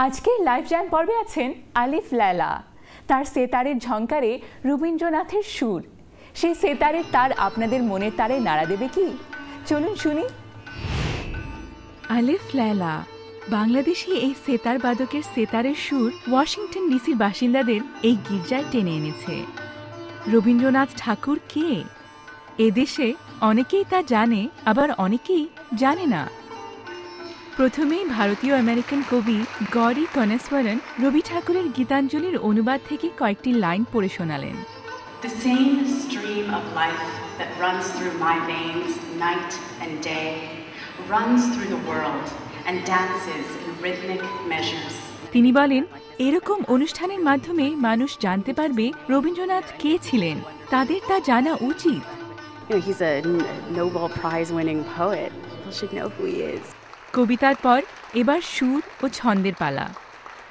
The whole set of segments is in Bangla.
আজকের লাইভ জ্যাম পর্বে আছেন আলিফ লায়লা। তার সেতারের ঝংকারে রবীন্দ্রনাথের সুর, সেই সেতারের তার আপনাদের মনের তারে নাড়া দেবে কি? চলুন শুনি। আলিফ লায়লা বাংলাদেশি এই সেতার বাদকের সেতারের সুর ওয়াশিংটন ডিসির বাসিন্দাদের এই গির্জায় টেনে এনেছে। রবীন্দ্রনাথ ঠাকুর কে? এদেশে অনেকেই তা জানে, আবার অনেকেই জানে না। প্রথমেই ভারতীয় আমেরিকান কবি গৌরী কনেসওয়ারন রবি ঠাকুরের গীতাঞ্জলির অনুবাদ থেকে কয়েকটি লাইন পড়ে শোনালেন। The same stream of life that runs through my veins night and day runs through the world and dances in rhythmic measures. তিনি বলেন, এরকম অনুষ্ঠানের মাধ্যমে মানুষ জানতে পারবে রবীন্দ্রনাথ কে ছিলেন, তাদের তা জানা উচিত। He's a Nobel Prize winning poet. People should know who he is. কবিতার পর এবার সুর ও ছন্দের পালা।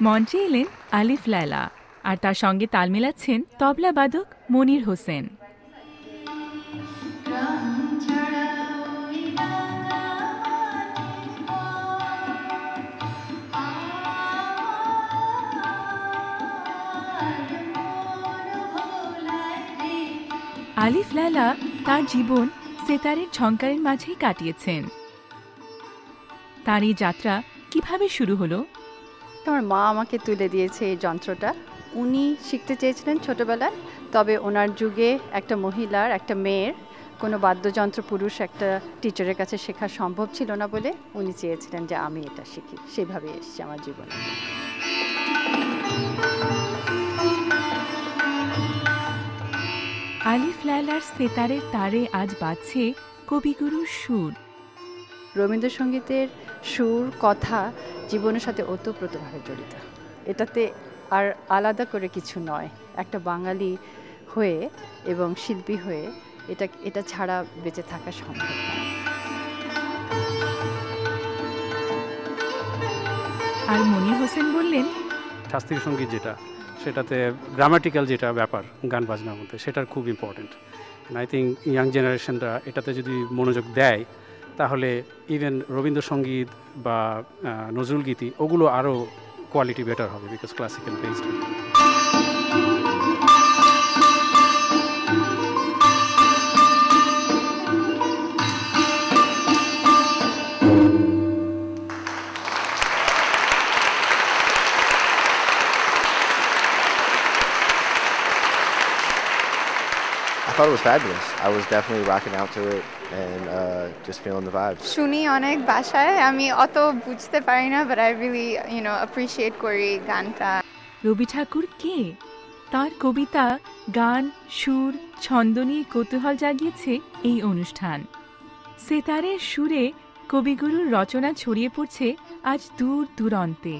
মঞ্চে এলেন আলিফ লায়লা, আর তার সঙ্গে তাল মেলাচ্ছেন তবলা বাদক মনির হোসেন। আলিফ লায়লা তার জীবন সেতারের ঝংকারের মাঝেই কাটিয়েছেন। তার এই যাত্রা কিভাবে শুরু হলো? আমার মা আমাকে তুলে দিয়েছে এই যন্ত্রটা। উনি শিখতে চেয়েছিলেন ছোটবেলায়, তবে ওনার যুগে একটা মহিলার, একটা মেয়ের কোনো বাদ্যযন্ত্র পুরুষ একটা টিচারের কাছে শেখা সম্ভব ছিল না বলে উনি চেয়েছিলেন যে আমি এটা শিখি। সেভাবে এসেছে আমার জীবনে। আলিফ লায়লার সেতারের তারে আজ বাজছে কবিগুরুর সুর। রবীন্দ্রসঙ্গীতের সুর, কথা জীবনের সাথে ওতপ্রোতভাবে জড়িত। এটাতে আর আলাদা করে কিছু নয়। একটা বাঙালি হয়ে এবং শিল্পী হয়ে এটা ছাড়া বেঁচে থাকা সম্ভব না। আর মনির হোসেন বললেন, শাস্ত্রীয় সঙ্গীত যেটা, সেটাতে গ্রামাটিক্যাল যেটা ব্যাপার গান বাজনার মধ্যে, সেটা খুব ইম্পর্টেন্ট। আই থিঙ্ক ইয়াং জেনারেশনরা এটাতে যদি মনোযোগ দেয়, তাহলে ইভেন রবীন্দ্রসঙ্গীত বা নজরুল গীতি ওগুলো আরও কোয়ালিটি বেটার হবে, because classical based. I thought it was fabulous. I was definitely rocking out to it and just feeling the vibes. শুনি অনেক ভাষায়, আমি অত বুঝতে পারি না, but I really appreciate করি গানটা। রবি ঠাকুর কে? তার কবিতা, গান, সুর, ছন্দ নিয়ে কৌতূহল জাগিয়েছে এই অনুষ্ঠান। সেতারের সুরে কবিগুরুর রচনা ছড়িয়ে পড়ছে আজ দূর দূরান্তে।